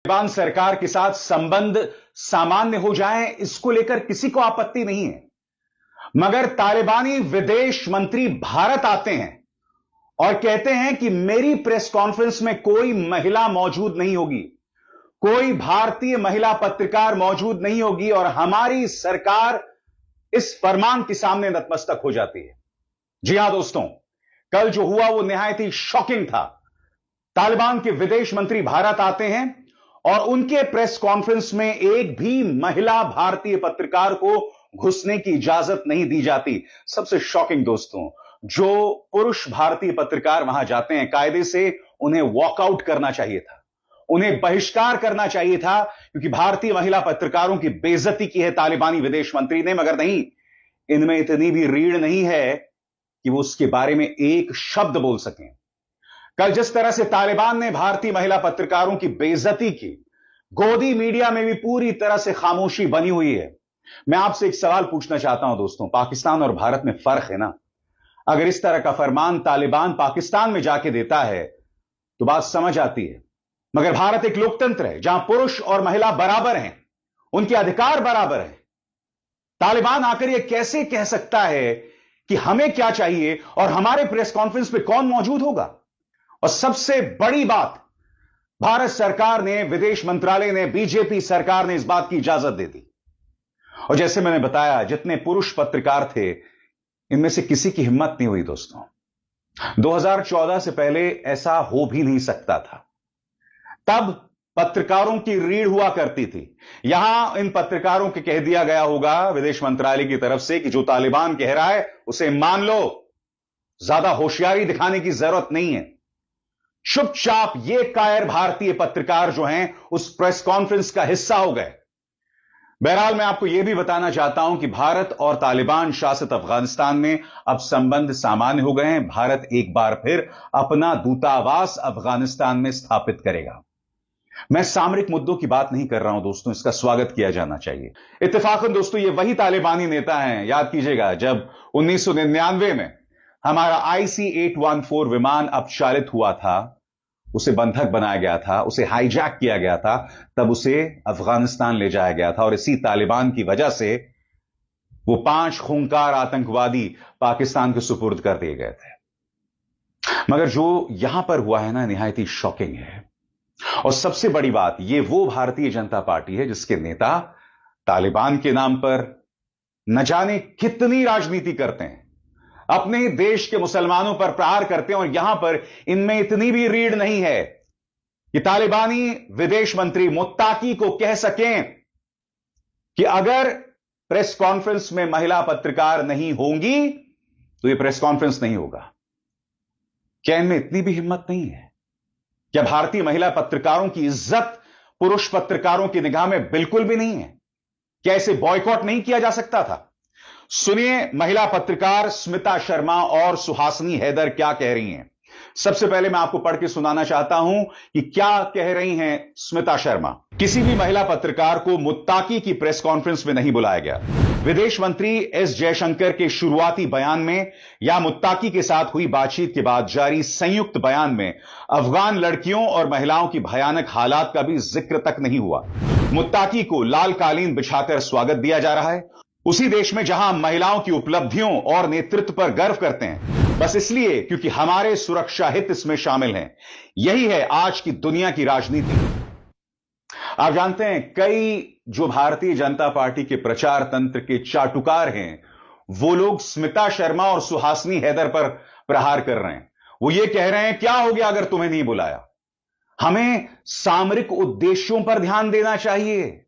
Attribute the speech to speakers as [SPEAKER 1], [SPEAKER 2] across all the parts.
[SPEAKER 1] तालिबान सरकार के साथ संबंध सामान्य हो जाएं, इसको लेकर किसी को आपत्ति नहीं है। मगर तालिबानी विदेश मंत्री भारत आते हैं और कहते हैं कि मेरी प्रेस कॉन्फ्रेंस में कोई महिला मौजूद नहीं होगी, कोई भारतीय महिला पत्रकार मौजूद नहीं होगी और हमारी सरकार इस फरमान के सामने नतमस्तक हो जाती है। जी हां दोस्तों, कल जो हुआ वो निहायत ही शॉकिंग था। तालिबान के विदेश मंत्री भारत आते हैं और उनके प्रेस कॉन्फ्रेंस में एक भी महिला भारतीय पत्रकार को घुसने की इजाजत नहीं दी जाती। सबसे शॉकिंग दोस्तों, जो पुरुष भारतीय पत्रकार वहां जाते हैं, कायदे से उन्हें वॉकआउट करना चाहिए था, उन्हें बहिष्कार करना चाहिए था, क्योंकि भारतीय महिला पत्रकारों की बेइज्जती की है तालिबानी विदेश मंत्री ने। मगर नहीं, इनमें इतनी भी रीढ़ नहीं है कि वो उसके बारे में एक शब्द बोल सकें। कल जिस तरह से तालिबान ने भारतीय महिला पत्रकारों की बेइज्जती की, गोदी मीडिया में भी पूरी तरह से खामोशी बनी हुई है। मैं आपसे एक सवाल पूछना चाहता हूं दोस्तों, पाकिस्तान और भारत में फर्क है ना? अगर इस तरह का फरमान तालिबान पाकिस्तान में जाके देता है तो बात समझ आती है। मगर भारत एक लोकतंत्र है जहां पुरुष और महिला बराबर हैं, उनके अधिकार बराबर हैं। तालिबान आकर यह कैसे कह सकता है कि हमें क्या चाहिए और हमारे प्रेस कॉन्फ्रेंस पे कौन मौजूद होगा? और सबसे बड़ी बात, भारत सरकार ने, विदेश मंत्रालय ने, बीजेपी सरकार ने इस बात की इजाजत दे दी। और जैसे मैंने बताया, जितने पुरुष पत्रकार थे, इनमें से किसी की हिम्मत नहीं हुई दोस्तों। 2014 से पहले ऐसा हो भी नहीं सकता था। तब पत्रकारों की रीढ़ हुआ करती थी। यहां इन पत्रकारों के कह दिया गया होगा विदेश मंत्रालय की तरफ से कि जो तालिबान कह रहा है उसे मान लो, ज्यादा होशियारी दिखाने की जरूरत नहीं है। चुपचाप ये कायर भारतीय पत्रकार जो हैं उस प्रेस कॉन्फ्रेंस का हिस्सा हो गए। बहरहाल मैं आपको यह भी बताना चाहता हूं कि भारत और तालिबान शासित अफगानिस्तान में अब संबंध सामान्य हो गए हैं। भारत एक बार फिर अपना दूतावास अफगानिस्तान में स्थापित करेगा। मैं सामरिक मुद्दों की बात नहीं कर रहा हूं दोस्तों, इसका स्वागत किया जाना चाहिए। इत्तेफाकन दोस्तों, ये वही तालिबानी नेता हैं, याद कीजिएगा, जब 1999 में हमारा IC-814 विमान अपचालित हुआ था, उसे बंधक बनाया गया था, उसे हाईजैक किया गया था, तब उसे अफगानिस्तान ले जाया गया था और इसी तालिबान की वजह से वो 5 खूंखार आतंकवादी पाकिस्तान के सुपुर्द कर दिए गए थे। मगर जो यहां पर हुआ है ना, निहायत ही शॉकिंग है। और सबसे बड़ी बात, ये वो भारतीय जनता पार्टी है जिसके नेता तालिबान के नाम पर न जाने कितनी राजनीति करते हैं, अपने देश के मुसलमानों पर प्रहार करते हैं। और यहां पर इनमें इतनी भी रीढ़ नहीं है कि तालिबानी विदेश मंत्री मुत्ताकी को कह सकें कि अगर प्रेस कॉन्फ्रेंस में महिला पत्रकार नहीं होंगी तो यह प्रेस कॉन्फ्रेंस नहीं होगा। क्या इनमें इतनी भी हिम्मत नहीं है? क्या भारतीय महिला पत्रकारों की इज्जत पुरुष पत्रकारों की निगाह में बिल्कुल भी नहीं है? क्या इसे बॉयकॉट नहीं किया जा सकता था? सुनिए महिला पत्रकार स्मिता शर्मा और सुहासिनी हैदर क्या कह रही हैं। सबसे पहले मैं आपको पढ़ के सुनाना चाहता हूं कि क्या कह रही हैं स्मिता शर्मा। किसी भी महिला पत्रकार को मुत्ताकी की प्रेस कॉन्फ्रेंस में नहीं बुलाया गया। विदेश मंत्री एस जयशंकर के शुरुआती बयान में या मुत्ताकी के साथ हुई बातचीत के बाद जारी संयुक्त बयान में अफगान लड़कियों और महिलाओं की भयानक हालात का भी जिक्र तक नहीं हुआ। मुत्ताकी को लाल कालीन बिछाकर स्वागत दिया जा रहा है, उसी देश में जहां महिलाओं की उपलब्धियों और नेतृत्व पर गर्व करते हैं, बस इसलिए क्योंकि हमारे सुरक्षा हित इसमें शामिल हैं। यही है आज की दुनिया की राजनीति। आप जानते हैं, कई जो भारतीय जनता पार्टी के प्रचार तंत्र के चाटुकार हैं, वो लोग स्मिता शर्मा और सुहासिनी हैदर पर प्रहार कर रहे हैं। वो ये कह रहे हैं, क्या हो गया अगर तुम्हें नहीं बुलाया? हमें सामरिक उद्देश्यों पर ध्यान देना चाहिए।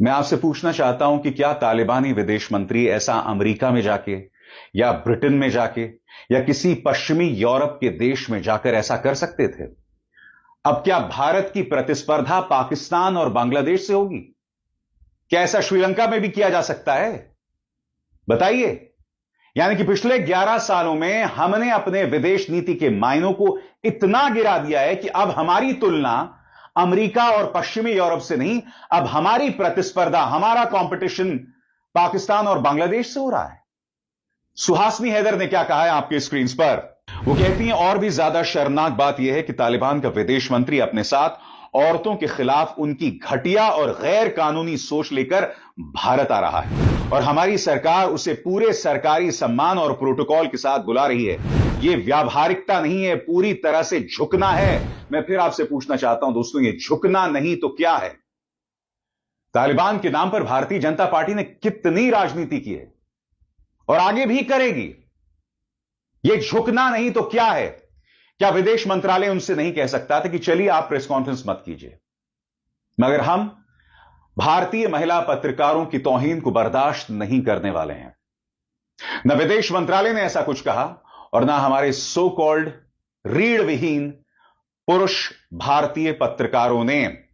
[SPEAKER 1] मैं आपसे पूछना चाहता हूं कि क्या तालिबानी विदेश मंत्री ऐसा अमेरिका में जाके या ब्रिटेन में जाके या किसी पश्चिमी यूरोप के देश में जाकर ऐसा कर सकते थे? अब क्या भारत की प्रतिस्पर्धा पाकिस्तान और बांग्लादेश से होगी? क्या ऐसा श्रीलंका में भी किया जा सकता है? बताइए। यानी कि पिछले 11 सालों में हमने अपने विदेश नीति के मायनों को इतना गिरा दिया है कि अब हमारी तुलना अमेरिका और पश्चिमी यूरोप से नहीं, अब हमारी प्रतिस्पर्धा, हमारा कंपटीशन पाकिस्तान और बांग्लादेश से हो रहा है। सुहासिनी हैदर ने क्या कहा है आपके स्क्रीन पर? वो कहती हैं, और भी ज्यादा शर्मनाक बात यह है कि तालिबान का विदेश मंत्री अपने साथ औरतों के खिलाफ उनकी घटिया और गैर कानूनी सोच लेकर भारत आ रहा है और हमारी सरकार उसे पूरे सरकारी सम्मान और प्रोटोकॉल के साथ बुला रही है। यह व्यावहारिकता नहीं है, पूरी तरह से झुकना है। मैं फिर आपसे पूछना चाहता हूं दोस्तों, यह झुकना नहीं तो क्या है? तालिबान के नाम पर भारतीय जनता पार्टी ने कितनी राजनीति की है और आगे भी करेगी। यह झुकना नहीं तो क्या है? क्या विदेश मंत्रालय उनसे नहीं कह सकता था कि चलिए आप प्रेस कॉन्फ्रेंस मत कीजिए? मगर हम भारतीय महिला पत्रकारों की तौहीन को बर्दाश्त नहीं करने वाले हैं। न विदेश मंत्रालय ने ऐसा कुछ कहा और न हमारे सो कॉल्ड रीढ़ विहीन पुरुष भारतीय पत्रकारों ने।